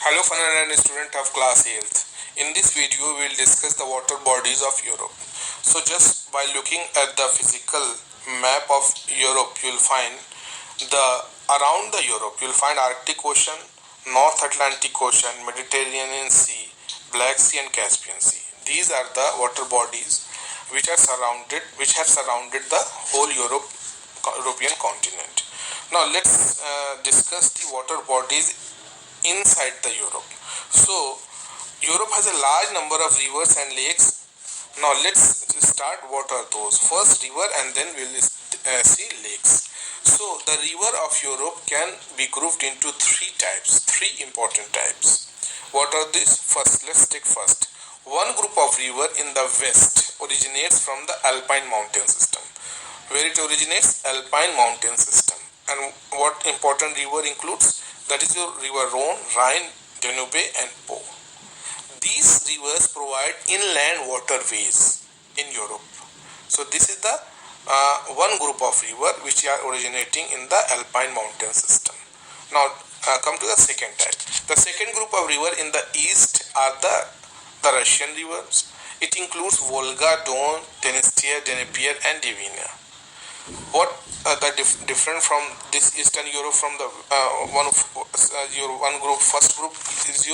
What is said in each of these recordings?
Hello Fanan and student of class 8th. In this video we will discuss the water bodies of Europe. So just by looking at the physical map of Europe, you will find around the Europe you will find Arctic Ocean, North Atlantic Ocean, Mediterranean Sea, Black Sea and Caspian Sea. These are the water bodies which have surrounded the whole European continent. Now let's discuss the water bodies inside the Europe. So Europe has a large number of rivers and lakes. Now let's start what are those. First river and then we'll see lakes. So the river of Europe can be grouped into three important types. What are these? Let's take first. One group of river in the west originates from the Alpine mountain system. Where it originates? Alpine mountain system. And what important river includes? That is your river Rhine, Danube and Po. These rivers provide inland waterways in Europe. So this is the one group of river which are originating in the Alpine mountain system. Now come to the second type. The second group of river in the east are the Russian rivers. It includes Volga, Don, Dniester, Dnieper and Dvina. What the different from this Eastern Europe from the one group? First group is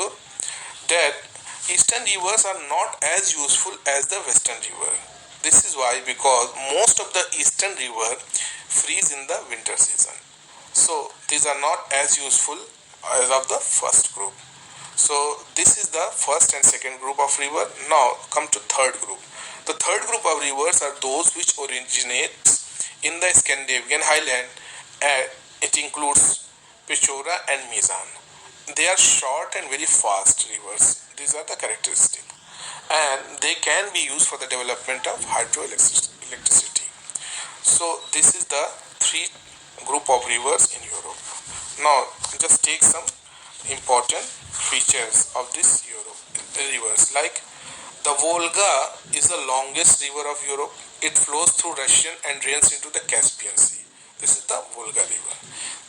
that Eastern rivers are not as useful as the Western river. This is why, because most of the Eastern river freeze in the winter season. So these are not as useful as of the first group. So this is the first and second group of river. Now come to third group. The third group of rivers are those which originate in the Scandinavian highland, and it includes Pechora and Mizan. They are short and very fast rivers. These are the characteristics, and they can be used for the development of hydroelectricity. So this is the three group of rivers in Europe. Now just take some important features of this rivers. Like the Volga is the longest river of Europe. It flows through Russia and drains into the Caspian Sea. This is the Volga river.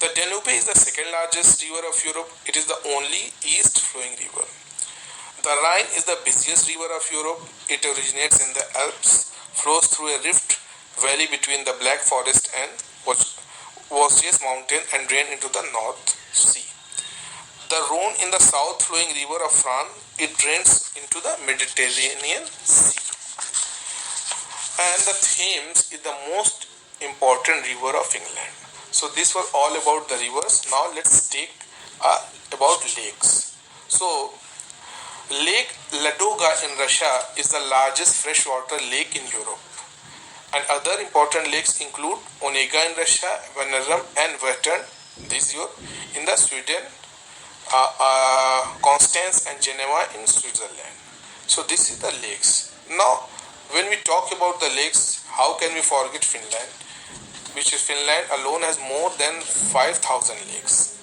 The Danube is the second largest river of Europe. It is the only east flowing river. The Rhine is the busiest river of Europe. It originates in the Alps, flows through a rift valley between the Black Forest and Vosges mountain and drains into the North Sea. The Rhone is the south flowing river of France. It drains into the Mediterranean Sea. And the Thames is the most important river of England. So this was all about the rivers. Now let's take about lakes. So Lake Ladoga in Russia is the largest freshwater lake in Europe. And other important lakes include Onega in Russia, Vättern and Vättern. These are in the Sweden, Constance and Geneva in Switzerland. So this is the lakes. Now when we talk about the lakes, how can we forget Finland? Finland alone has more than 5,000 lakes,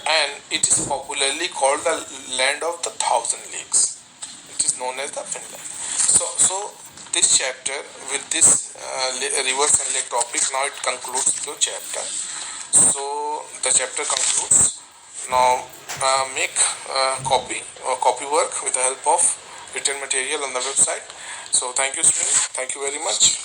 and it is popularly called the land of the thousand lakes. It is known as the Finland. So this chapter with this rivers and lake topic, now it concludes the chapter. So the chapter concludes. Now make copy work with the help of written material on the website. So thank you students. Thank you very much.